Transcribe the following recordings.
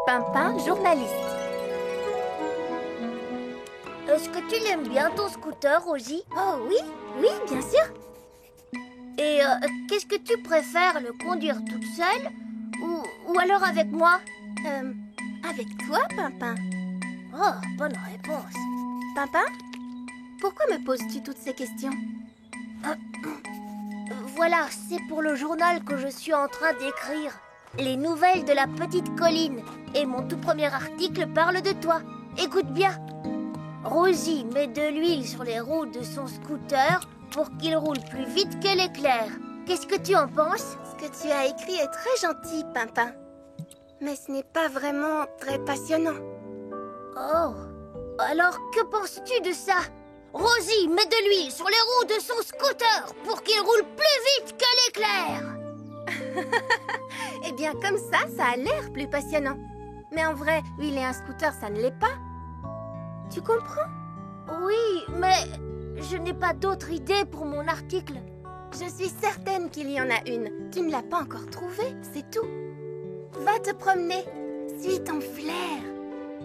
Pimpin, journaliste. Est-ce que tu l'aimes bien ton scooter, Rosie? Oh oui, oui, bien sûr. Et qu'est-ce que tu préfères, le conduire toute seule ou alors avec moi? Avec toi, Pimpin. Oh, bonne réponse. Pimpin, pourquoi me poses-tu toutes ces questions? Voilà, c'est pour le journal que je suis en train d'écrire. Les nouvelles de la petite colline. Et mon tout premier article parle de toi. Écoute bien. Rosie met de l'huile sur les roues de son scooter pour qu'il roule plus vite que l'éclair. Qu'est-ce que tu en penses? Ce que tu as écrit est très gentil, Pimpin. Mais ce n'est pas vraiment très passionnant. Oh, alors que penses-tu de ça? Rosie met de l'huile sur les roues de son scooter pour qu'il roule plus vite que l'éclair. Eh bien, comme ça a l'air plus passionnant. Mais en vrai, huiler un scooter, ça ne l'est pas. Tu comprends? Oui, mais je n'ai pas d'autre idée pour mon article. Je suis certaine qu'il y en a une. Tu ne l'as pas encore trouvée, c'est tout. Va te promener. Suis ton flair.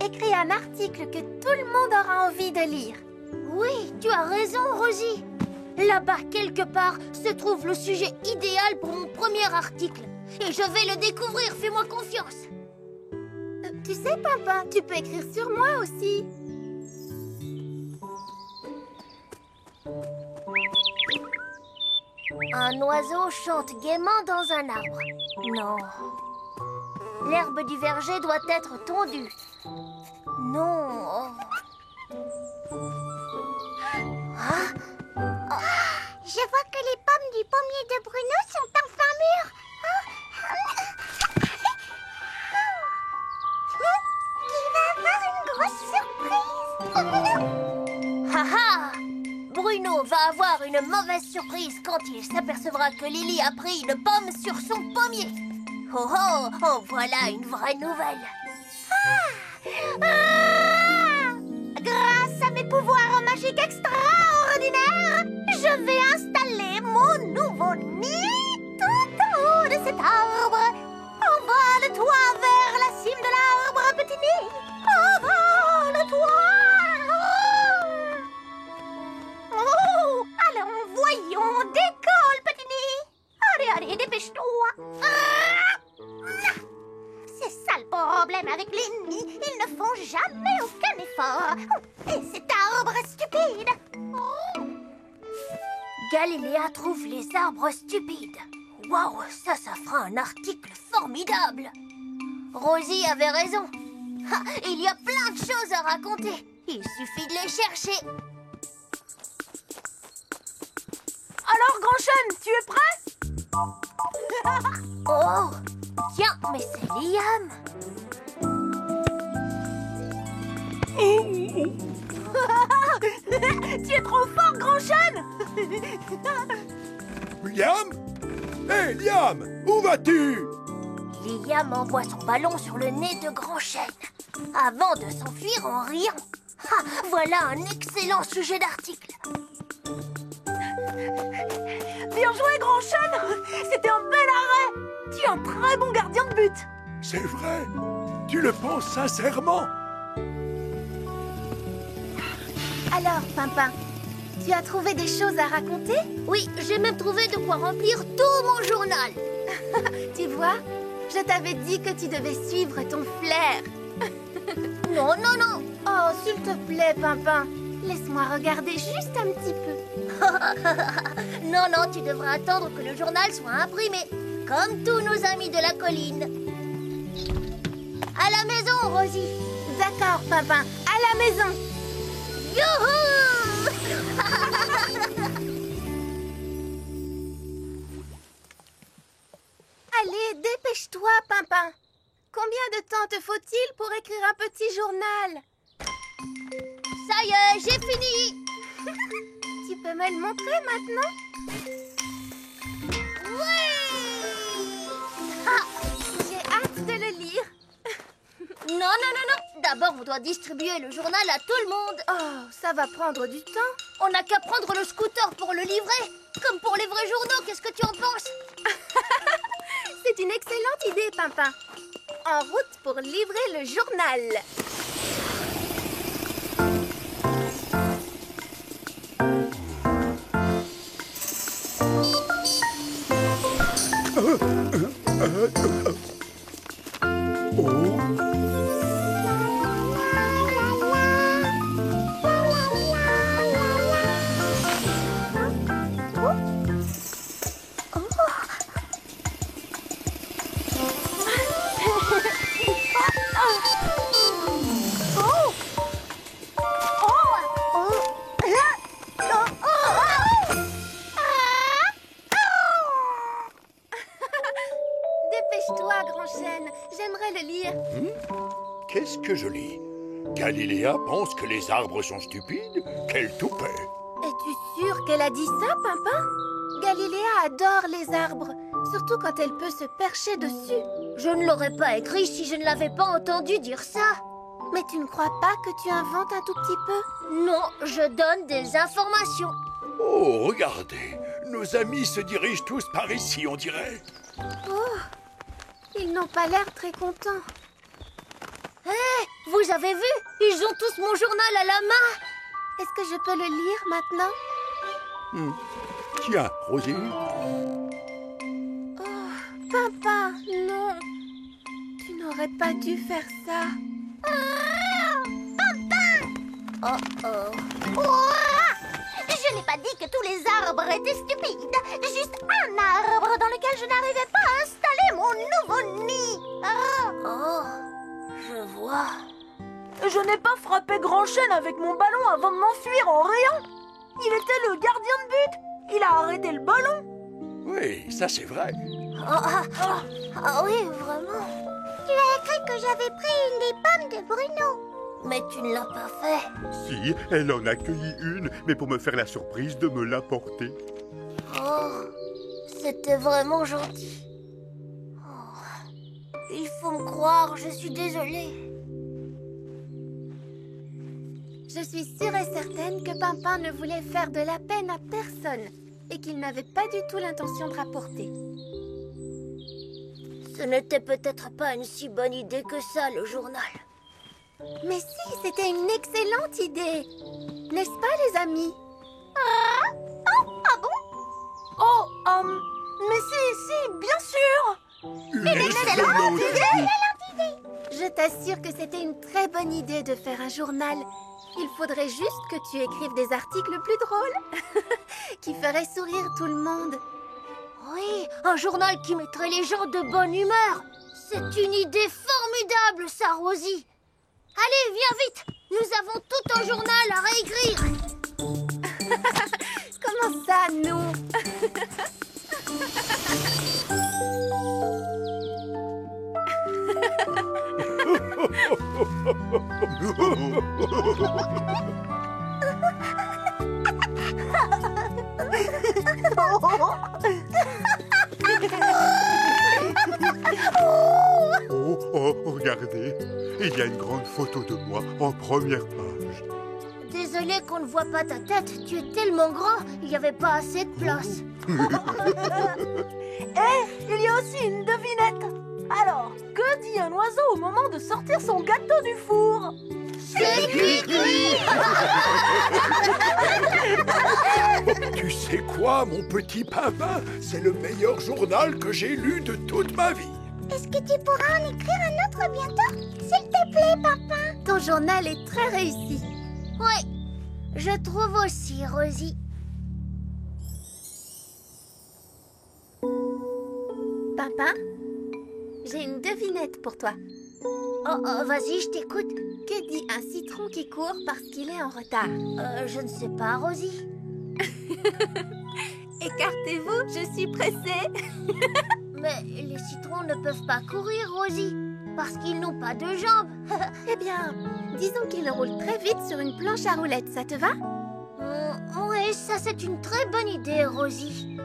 Écris un article que tout le monde aura envie de lire. Oui, tu as raison, Rosie. Là-bas, quelque part, se trouve le sujet idéal pour mon premier article. Et je vais le découvrir, fais-moi confiance. Tu sais, Pimpin, tu peux écrire sur moi aussi. Un oiseau chante gaiement dans un arbre. Non. L'herbe du verger doit être tondue. Non. Ah. Je vois que les pommes du pommier de Bruno sont enfin mûres. Il va avoir une grosse surprise. Haha! Bruno va avoir une mauvaise surprise quand il s'apercevra que Lily a pris une pomme sur son pommier. Oh oh, oh, voilà une vraie nouvelle. Grâce à mes pouvoirs magiques extraordinaires, je vais installer mon nouveau nid tout en haut de cet arbre. Envole-toi vers la cime de l'arbre, petit nid. Envole-toi. Oh, allons, voyons, décolle, petit nid. Allez, allez, dépêche-toi. C'est ça le problème avec les nids. Ils ne font jamais aucun effort. Et cet arbre stupide. Galiléa trouve les arbres stupides. Waouh, ça fera un article formidable. Rosie avait raison. Ah, il y a plein de choses à raconter. Il suffit de les chercher. Alors, Grand Chêne, tu es prêt? Oh, tiens, mais c'est Liam. Tu es trop fort, Grand Chêne. Liam? Hé, Liam, où vas-tu? Liam envoie son ballon sur le nez de Grand Chêne, avant de s'enfuir en riant. Ah, voilà un excellent sujet d'article. Bien joué, Grand Chêne. C'était un bel arrêt. Tu es un très bon gardien de but. C'est vrai? Tu le penses sincèrement? Alors, Pimpin, tu as trouvé des choses à raconter? Oui, j'ai même trouvé de quoi remplir tout mon journal. Tu vois, je t'avais dit que tu devais suivre ton flair. Non, non, non. Oh, s'il te plaît, Pimpin, laisse-moi regarder juste un petit peu. Non, non, tu devras attendre que le journal soit imprimé, comme tous nos amis de la colline. À la maison, Rosie. D'accord, Pimpin, à la maison. Youhou! Allez, dépêche-toi, Pimpin. Combien de temps te faut-il pour écrire un petit journal? Ça y est, j'ai fini. Tu peux me le montrer maintenant? Oui! Ah, j'ai hâte de le lire. Non, non, non, non. D'abord, on doit distribuer le journal à tout le monde. Oh, ça va prendre du temps. On n'a qu'à prendre le scooter pour le livrer. Comme pour les vrais journaux, qu'est-ce que tu en penses? Pimpin. En route pour livrer le journal. Dépêche-toi, grand chêne. J'aimerais le lire. Qu'est-ce que je lis? Galiléa pense que les arbres sont stupides? Quel toupet! Es-tu sûre qu'elle a dit ça, Pimpin? Galiléa adore les arbres, surtout quand elle peut se percher dessus. Je ne l'aurais pas écrit si je ne l'avais pas entendu dire ça. Mais tu ne crois pas que tu inventes un tout petit peu? Non, je donne des informations. Oh, regardez! Nos amis se dirigent tous par ici, on dirait. Oh, ils n'ont pas l'air très contents. Hé, vous avez vu? Ils ont tous mon journal à la main. Est-ce que je peux le lire maintenant? Tiens, Rosie. Oh, Pimpin, non. Tu n'aurais pas dû faire ça. Je n'ai pas dit que tous les arbres étaient stupides. Juste un arbre dans lequel je n'arrivais pas à installer mon nouveau nid. Oh, je vois. Je n'ai pas frappé Grand Chêne avec mon ballon avant de m'enfuir en riant. Il était le gardien de but. Il a arrêté le ballon. Oui, ça c'est vrai. Ah oui, vraiment. Tu as écrit que j'avais pris une des pommes de Bruno. Mais tu ne l'as pas fait. Si, elle en a cueilli une, mais pour me faire la surprise de me l'apporter. Oh, c'était vraiment gentil. Oh, il faut me croire, je suis désolée. Je suis sûre et certaine que Pimpin ne voulait faire de la peine à personne et qu'il n'avait pas du tout l'intention de rapporter. Ce n'était peut-être pas une si bonne idée que ça, le journal. Mais si, c'était une excellente idée. N'est-ce pas, les amis? Mais si, bien sûr. Une excellente idée! Je t'assure que c'était une très bonne idée de faire un journal. Il faudrait juste que tu écrives des articles plus drôles qui feraient sourire tout le monde. Oui, un journal qui mettrait les gens de bonne humeur. C'est une idée formidable, ça, Rosie. Allez, viens vite. Nous avons tout un journal à réécrire. Comment ça, nous? Oh, regardez, il y a une grande photo de moi en première page. Désolée qu'on ne voit pas ta tête. Tu es tellement grand, il n'y avait pas assez de place. Il y a aussi une devinette. Alors, que dit un oiseau au moment de sortir son gâteau du four? C'est cuit. Tu sais quoi, mon petit Pimpin? C'est le meilleur journal que j'ai lu de toute ma vie. Est-ce que tu pourras en écrire un autre bientôt? S'il te plaît, papa. Ton journal est très réussi. Oui, je trouve aussi, Rosie. Pimpin, j'ai une devinette pour toi. Oh, vas-y, je t'écoute. Que dit un citron qui court parce qu'il est en retard? Je ne sais pas, Rosie. Écartez-vous, je suis pressée. Mais les citrons ne peuvent pas courir, Rosie, parce qu'ils n'ont pas de jambes. Eh bien, disons qu'ils roulent très vite sur une planche à roulettes, ça te va? Oui, ça c'est une très bonne idée, Rosie.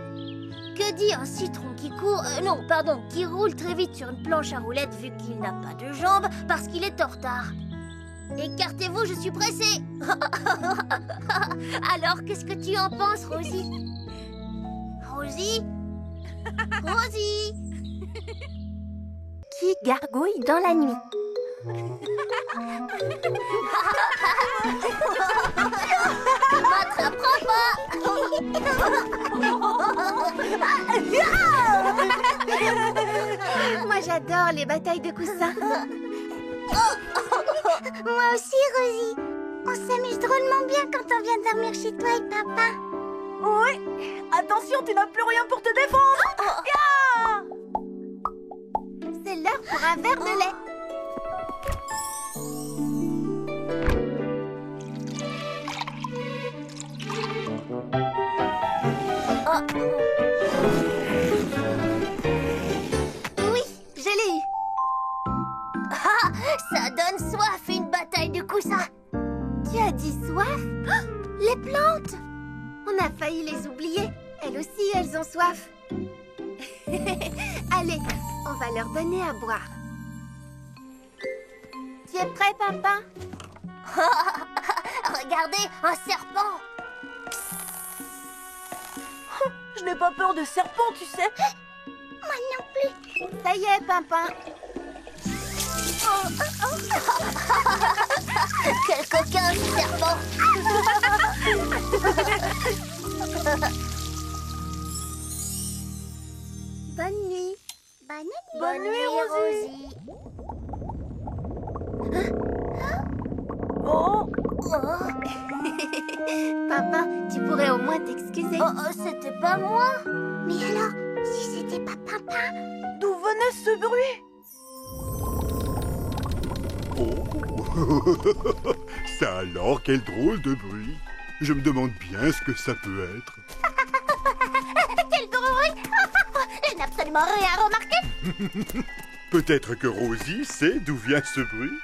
Que dit un citron qui court... non, pardon, qui roule très vite sur une planche à roulettes vu qu'il n'a pas de jambes parce qu'il est en retard? Écartez-vous, je suis pressée. Alors, qu'est-ce que tu en penses, Rosie? Rosie? Rosie? qui gargouille dans la nuit. M'attraperas pas. Moi, j'adore les batailles de coussins. Moi aussi, Rosie. On s'amuse drôlement bien quand on vient dormir chez toi et papa. Oui. Attention, tu n'as plus rien pour te défendre. Ya! C'est l'heure pour un verre de lait. Oui, je l'ai eu. Ah, ça donne soif, une bataille de coussins. Tu as dit soif? Oh, les plantes! On a failli les oublier. Elles aussi, elles ont soif. Allez, on va leur donner à boire. Tu es prêt, papa? Regardez, un serpent. Je n'ai pas peur de serpents, tu sais. Moi non plus. Ça y est, Pimpin. Quel coquin, ce serpent. Bonne nuit. Bonne nuit, Rosie. Oh, Pimpin, tu pourrais au moins t'excuser. Oh, c'était pas moi. Mais alors, si c'était pas papa? d'où venait ce bruit? Oh. Ça alors, quel drôle de bruit. Je me demande bien ce que ça peut être. Quel bruit! Je n'ai absolument rien remarqué. Peut-être que Rosie sait d'où vient ce bruit.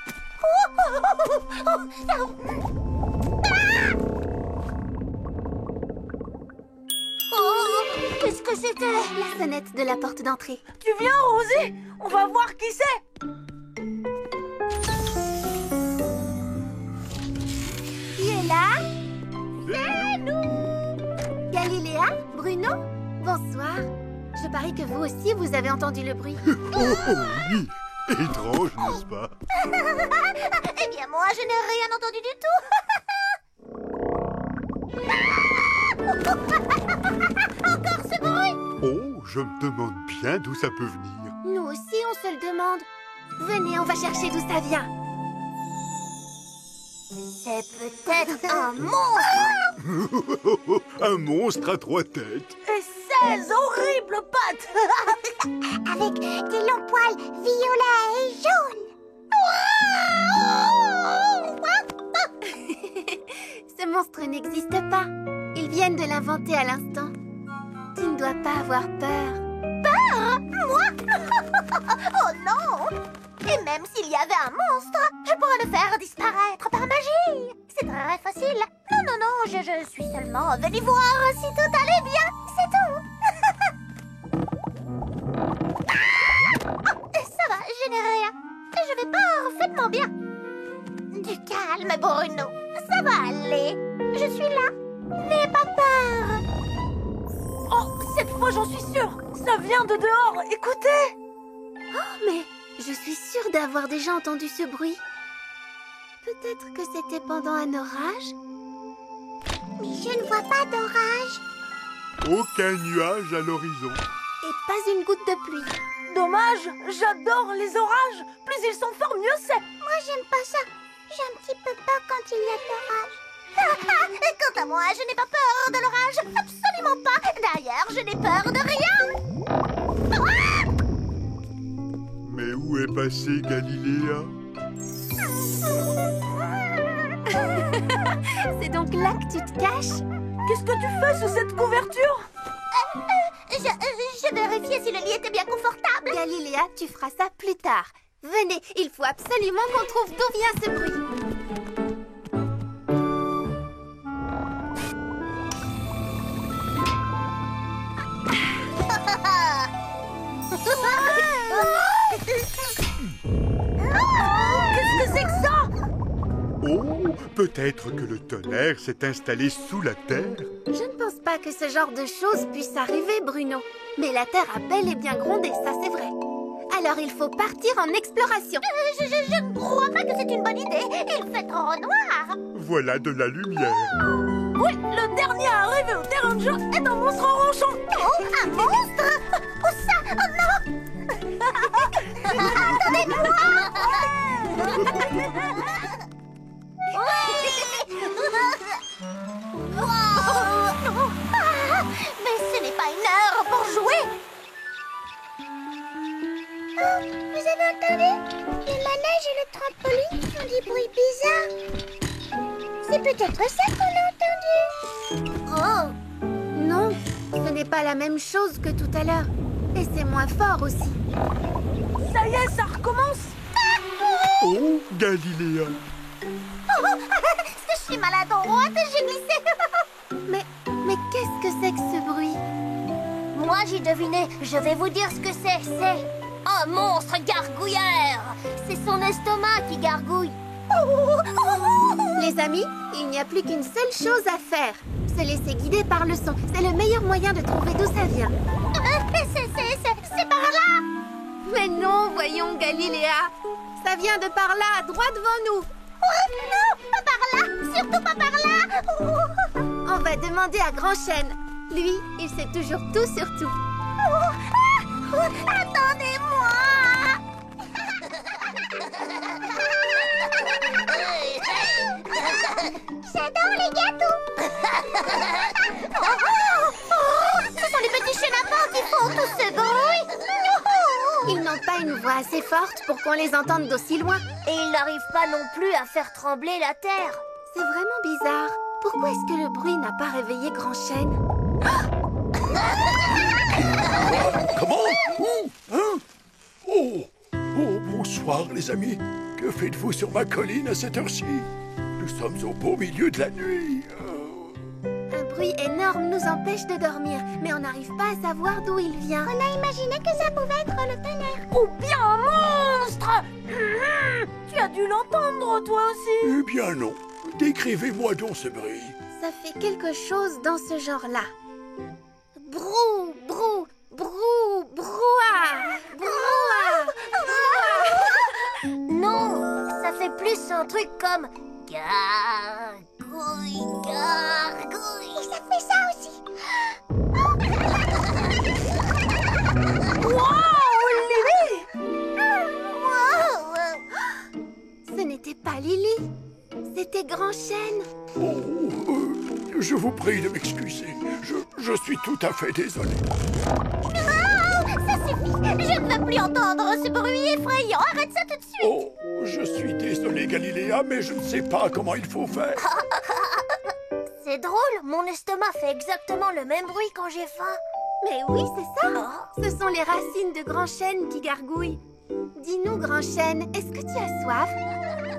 Oh, qu'est-ce que c'était? La sonnette de la porte d'entrée. Tu viens, Rosie? On va voir qui c'est. Qui est là? C'est nous. Galiléa? Bruno? Bonsoir. Je parie que vous aussi, vous avez entendu le bruit. Oh oui. Étrange, n'est-ce pas? Eh bien, moi, je n'ai rien entendu du tout. Encore ce bruit! Oh, je me demande bien d'où ça peut venir. Nous aussi, on se le demande. Venez, on va chercher d'où ça vient. C'est peut-être un monstre. Un monstre à 3 têtes. Et 16 horribles pattes. Avec des longs poils violets et jaunes. Ce monstre n'existe pas. Ils viennent de l'inventer à l'instant. Tu ne dois pas avoir peur. Oh non! Et même s'il y avait un monstre, je pourrais le faire disparaître par magie. C'est très facile. Non, non, non, je suis seulement venue voir si tout allait bien. C'est tout. Ça va, je n'ai rien. Je vais parfaitement bien. Du calme, Bruno. Ça va aller. Je suis là. N'aie pas peur. Oh, cette fois, j'en suis sûre. Ça vient de dehors. Écoutez. Oh, mais je suis sûre d'avoir déjà entendu ce bruit. Peut-être que c'était pendant un orage? Mais je ne vois pas d'orage. Aucun nuage à l'horizon. Et pas une goutte de pluie. Dommage, j'adore les orages. Plus ils sont forts, mieux c'est. Moi, j'aime pas ça. J'ai un petit peu peur quand il y a de l'orage. Quant à moi, je n'ai pas peur de l'orage. Absolument pas. D'ailleurs, je n'ai peur de rien. Mais où est passée Galiléa? C'est donc là que tu te caches? Qu'est-ce que tu fais sous cette couverture? Je vérifiais si le lit était bien confortable. Galiléa, tu feras ça plus tard. Venez, il faut absolument qu'on trouve d'où vient ce bruit. Qu'est-ce que c'est que ça? Oh, peut-être que le tonnerre s'est installé sous la terre. Je ne pense pas que ce genre de choses puisse arriver, Bruno. Mais la terre a bel et bien grondé, ça c'est vrai. Alors il faut partir en exploration. Je ne crois pas que c'est une bonne idée. Il fait trop noir. Voilà de la lumière. Oui, le dernier à arriver au terrain de jeu est un monstre ronchon. Oh, un monstre? Oh ça? Oh non! Attendez-moi! Oh, non. Ah, mais ce n'est pas une heure pour jouer. Oh, vous avez entendu? Le manège et le trampoline font des bruits bizarres. C'est peut-être ça qu'on a entendu. Oh, Non, ce n'est pas la même chose que tout à l'heure. Et c'est moins fort aussi. Ça y est, ça recommence. Oh, Galiléa. je suis maladroite et j'ai glissé. Mais qu'est-ce que c'est que ce bruit? Moi, j'ai deviné. Je vais vous dire ce que c'est. C'est un monstre gargouilleur. C'est son estomac qui gargouille. Les amis, il n'y a plus qu'une seule chose à faire. Se laisser guider par le son. C'est le meilleur moyen de trouver d'où ça vient. C'est par là. Mais non, voyons, Galiléa. Ça vient de par là, droit devant nous. Non, pas par là. Surtout pas par là. On va demander à Grand Chêne. Lui, il sait toujours tout sur tout. Attendez-moi. J'adore les gâteaux. Ce sont les petits chenapans qui font tout ce bruit. Ils n'ont pas une voix assez forte pour qu'on les entende d'aussi loin. Et il n'arrive pas non plus à faire trembler la terre. C'est vraiment bizarre. Pourquoi est-ce que le bruit n'a pas réveillé Grand Chêne? Comment? Où? Hein? Oh! Oh, bonsoir les amis. Que faites-vous sur ma colline à cette heure-ci? Nous sommes au beau milieu de la nuit. Un bruit énorme nous empêche de dormir, mais on n'arrive pas à savoir d'où il vient. On a imaginé que ça pouvait être le tonnerre. Ou bien un monstre. Tu as dû l'entendre, toi aussi. Eh bien non. Décrivez-moi donc ce bruit. Ça fait quelque chose dans ce genre-là. Brou, brou, brou, brouhaha, brouhaha, brouhaha. Non, ça fait plus un truc comme gargouille, gargouille. Et ça fait ça aussi. Wow, Lily! Ce n'était pas Lily, c'était Grand Chêne. Oh, je vous prie de m'excuser. Je suis tout à fait désolé. Ça suffit. Je ne veux plus entendre ce bruit effrayant. Arrête ça tout de suite. Oh, je suis désolé Galiléa, mais je ne sais pas comment il faut faire. C'est drôle, mon estomac fait exactement le même bruit quand j'ai faim. Mais oui, c'est ça. Ce sont les racines de Grand Chêne qui gargouillent. Dis-nous, Grand Chêne, est-ce que tu as soif?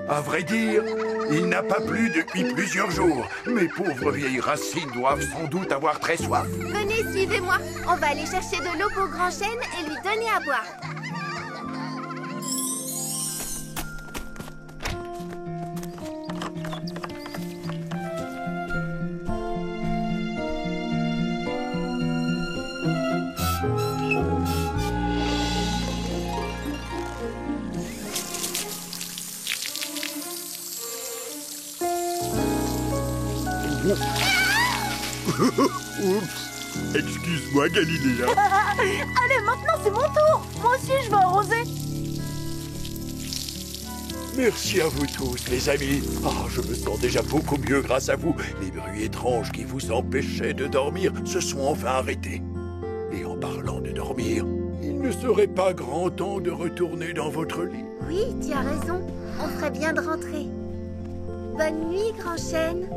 À vrai dire, il n'a pas plu depuis plusieurs jours. Mes pauvres vieilles racines doivent sans doute avoir très soif. Venez, suivez-moi. On va aller chercher de l'eau pour Grand Chêne et lui donner à boire. Oups. Excuse-moi, Galiléa. Allez, maintenant c'est mon tour. Moi aussi, je vais arroser. Merci à vous tous, les amis. Ah, je me sens déjà beaucoup mieux grâce à vous. Les bruits étranges qui vous empêchaient de dormir se sont enfin arrêtés. Et en parlant de dormir, il ne serait pas grand temps de retourner dans votre lit. Oui, tu as raison. On ferait bien de rentrer. Bonne nuit, Grand Chêne.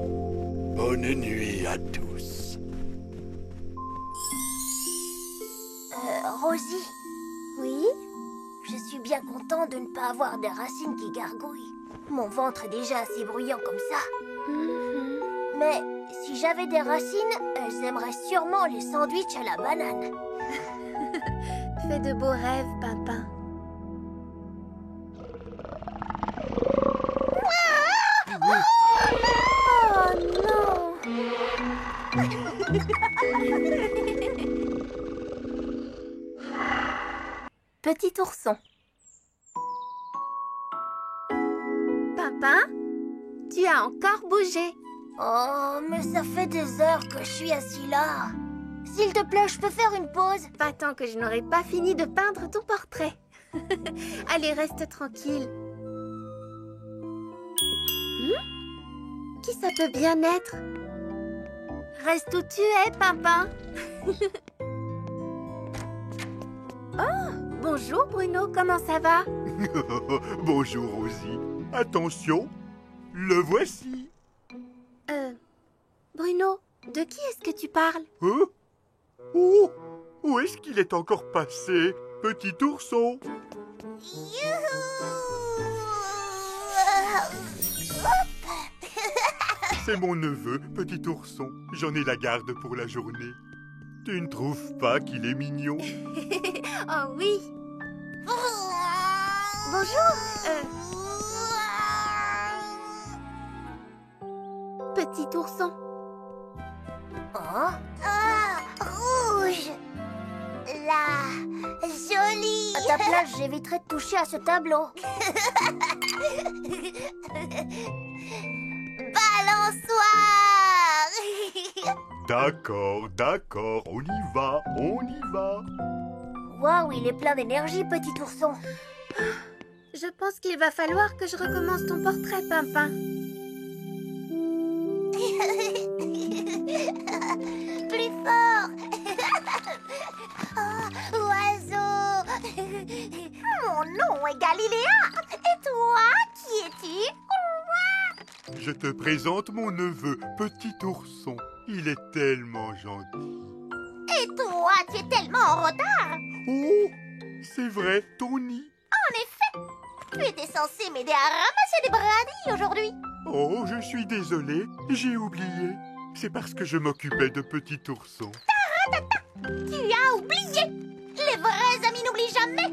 Bonne nuit à tous. Rosie. Oui? Je suis bien content de ne pas avoir des racines qui gargouillent. Mon ventre est déjà assez bruyant comme ça. Mais si j'avais des racines, elles aimeraient sûrement les sandwichs à la banane. Fais de beaux rêves, Pimpin. Oh non! petit ourson. Pimpin, tu as encore bougé. Oh, mais ça fait des heures que je suis assis là. S'il te plaît, je peux faire une pause? Pas tant que je n'aurai pas fini de peindre ton portrait. Allez, reste tranquille. Qui ça peut bien être? Reste où tu es, Pimpin. Oh, bonjour Bruno, comment ça va? Bonjour Rosie. Attention, le voici. Bruno, de qui est-ce que tu parles? Hein? Oh, où est-ce qu'il est encore passé, petit ourson? C'est mon neveu, petit ourson. J'en ai la garde pour la journée. Tu ne trouves pas qu'il est mignon? Oh oui. Bonjour. Petit ourson. Oh, Rouge. La jolie. à ta place, j'éviterai de toucher à ce tableau. Balançoire. D'accord, d'accord, on y va, on y va. Waouh, il est plein d'énergie, petit ourson. Je pense qu'il va falloir que je recommence ton portrait, Pimpin. Plus fort. Oh, oiseau. Mon nom est Galiléa. Et toi, qui es-tu? Je te présente mon neveu, petit ourson. Il est tellement gentil. Et toi, tu es tellement en retard. Oh, c'est vrai, Tony. En effet, tu étais censé m'aider à ramasser des brindilles aujourd'hui. Oh, je suis désolé, j'ai oublié. C'est parce que je m'occupais de petit ourson. Tu as oublié. Les vrais amis n'oublient jamais.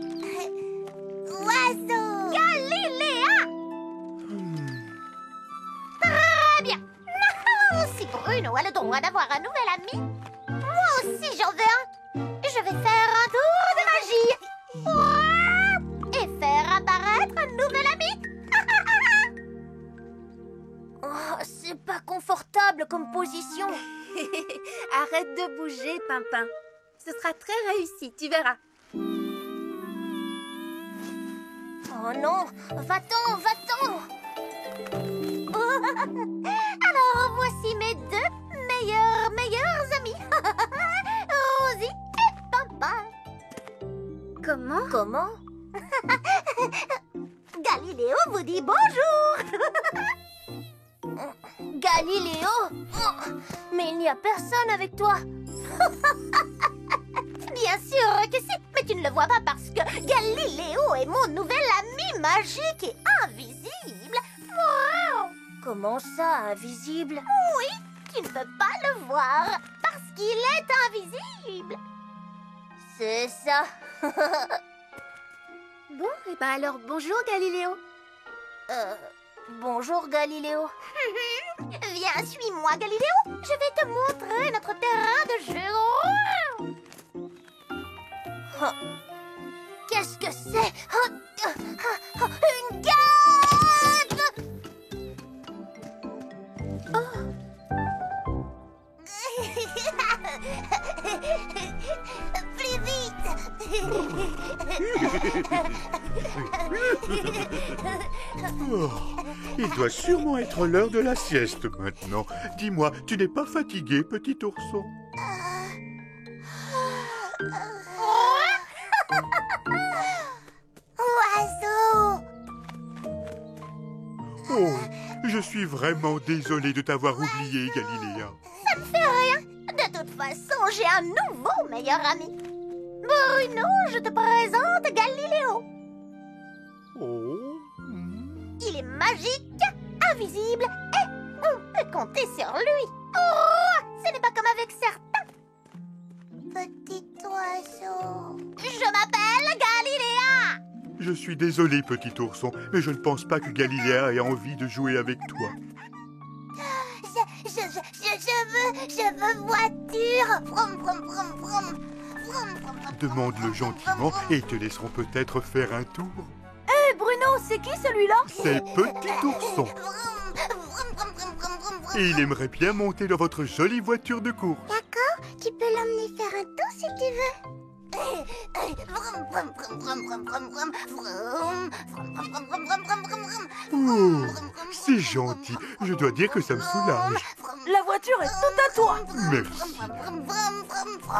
Oiseau. Galiléa. Très bien. Si Bruno a le droit d'avoir un nouvel ami, moi aussi j'en veux un. Je vais faire un tour de magie. Et faire apparaître un nouvel ami. Oh, c'est pas confortable comme position. Arrête de bouger, Pimpin. Ce sera très réussi, tu verras. Oh non, va-t'en, va-t'en. Alors voici mes deux meilleurs amis. Rosie et Pimpin. Comment? Comment? Galiléo vous dit bonjour. Galiléo? Oh, mais il n'y a personne avec toi. Bien sûr que si, mais tu ne le vois pas parce que Galiléo est mon nouvel ami magique et invisible. Wow. Comment ça, invisible? Oui, tu ne peux pas le voir parce qu'il est invisible. C'est ça. Bon, et ben alors bonjour Galiléo. Bonjour, Galiléo. Viens, suis-moi, Galiléo. Je vais te montrer notre terrain de jeu. Oh, qu'est-ce que c'est? Oh, Une carte. Plus vite. Oh, il doit sûrement être l'heure de la sieste maintenant. Dis-moi, tu n'es pas fatigué, petit ourson? Oiseau. Oh, je suis vraiment désolé de t'avoir oublié, Galiléa. Ça ne fait rien. De toute façon, j'ai un nouveau meilleur ami. Bruno, je te présente Galiléo. Oh. Il est magique, invisible et on peut compter sur lui. Oh, ce n'est pas comme avec certains. Petit oiseau. Je m'appelle Galiléa. Je suis désolé, petit ourson, mais je ne pense pas que Galiléa ait envie de jouer avec toi. Je veux voiture. Vroom, vroom, vroom, vroom. Demande-le gentiment et ils te laisseront peut-être faire un tour. Hé Bruno, c'est qui celui-là? C'est Petit Ourson. Et il aimerait bien monter dans votre jolie voiture de course. D'accord, tu peux l'emmener faire un tour si tu veux. Oh, c'est gentil. Je dois dire que ça me soulage. La voiture est toute à toi. Merci.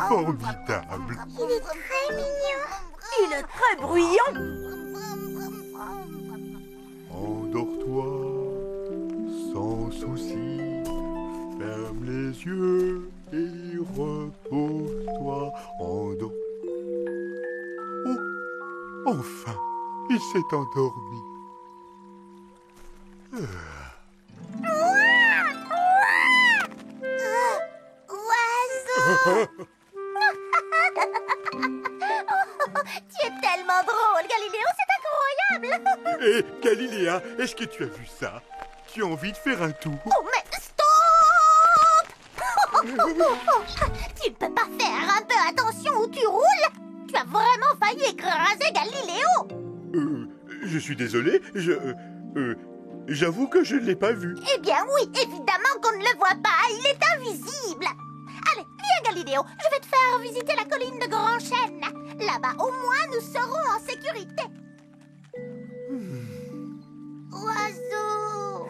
Formidable. Il est très mignon. Il est très bruyant. Endors-toi sans souci. Ferme les yeux et repose-toi. Endors. Oh, enfin, il s'est endormi. Oiseau. Tu es tellement drôle, Galiléo, c'est incroyable. Hé, Galiléa, est-ce que tu as vu ça? Tu as envie de faire un tour? Oh, mais stop. Tu ne peux pas faire un peu attention où tu roules. Tu as vraiment failli écraser Galiléo. Je suis désolé, j'avoue que je ne l'ai pas vu. Eh bien oui, évidemment qu'on ne le voit pas, il est invisible. Allez, viens Galiléo, je vais te faire visiter la colline de Grand Chêne. Là-bas, au moins, nous serons en sécurité. Oiseau.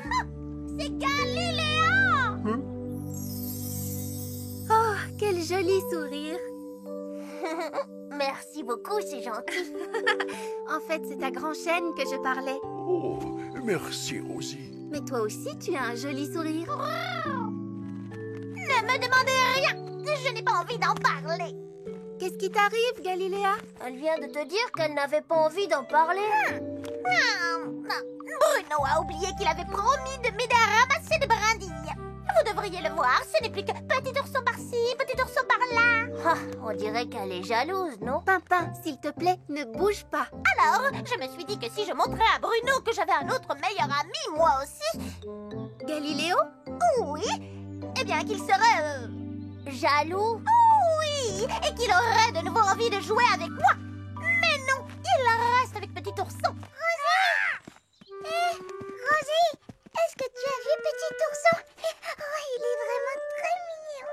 C'est Galiléa. Oh, quel joli sourire. Merci beaucoup, c'est gentil. En fait, c'est à Grand Chêne que je parlais. Oh, merci, Rosie. Mais toi aussi, tu as un joli sourire. Ne me demandez rien, je n'ai pas envie d'en parler. Qu'est-ce qui t'arrive, Galiléa? Elle vient de te dire qu'elle n'avait pas envie d'en parler. Bruno a oublié qu'il avait promis de m'aider à ramasser des brindilles. Vous devriez le voir, ce n'est plus que petit ourson par-ci, petit ourson par-là. Ah, on dirait qu'elle est jalouse, non? Pimpin, s'il te plaît, ne bouge pas. Alors, je me suis dit que si je montrais à Bruno que j'avais un autre meilleur ami, moi aussi, Galiléo? oui, eh bien qu'il serait... Jaloux? Oui, et qu'il aurait de nouveau envie de jouer avec moi. Mais non, il reste avec petit ourson. Rosie! Rosie, est-ce que tu as vu petit ourson? Oh, il est vraiment très mignon.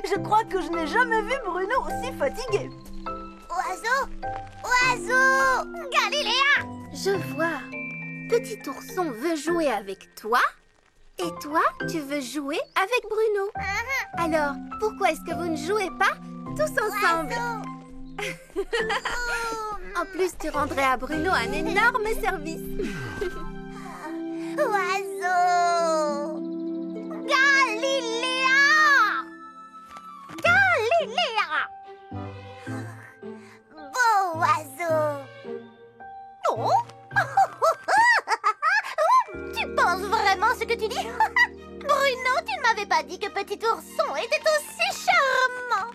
Je crois que je n'ai jamais vu Bruno aussi fatigué. Oiseau! Oiseau! Galiléa! Je vois. Petit ourson veut jouer avec toi. Et toi, tu veux jouer avec Bruno. Alors, pourquoi est-ce que vous ne jouez pas tous ensemble? En plus, tu rendrais à Bruno un énorme service. Oiseau! Galiléa! Galiléa! Beau oiseau! Oh! Tu penses vraiment ce que tu dis? Bruno, tu ne m'avais pas dit que petit ourson était aussi charmant!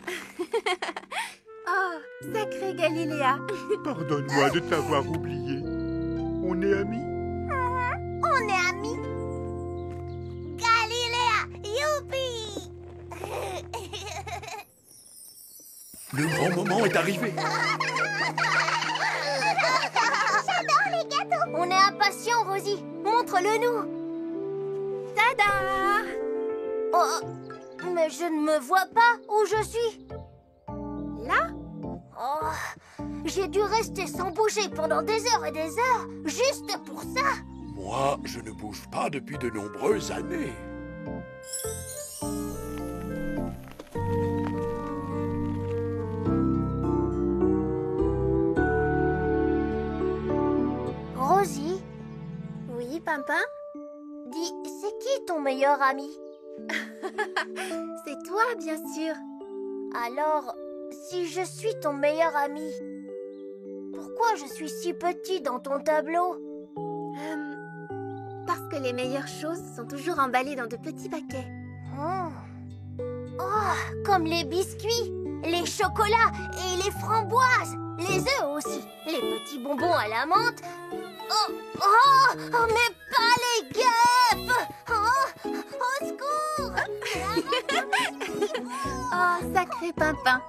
Oh, sacré Galiléa. Pardonne-moi de t'avoir oublié. On est amis? On est amis. Galiléa, youpi! Le grand moment est arrivé. J'adore les gâteaux! On est impatients, Rosie. Montre-le-nous. Tada! Oh, mais je ne me vois pas où je suis. Là? Oh, j'ai dû rester sans bouger pendant des heures et des heures, juste pour ça. Moi, je ne bouge pas depuis de nombreuses années. Rosie, Oui, Pimpin? dis, c'est qui ton meilleur ami? C'est toi, bien sûr. Alors, si je suis ton meilleur ami, pourquoi je suis si petit dans ton tableau? Parce que les meilleures choses sont toujours emballées dans de petits paquets. Oh, comme les biscuits, les chocolats et les framboises, les œufs aussi, les petits bonbons à la menthe. Oh, mais pas les guêpes! Oh, au secours! Oh, ça sacré Pimpin.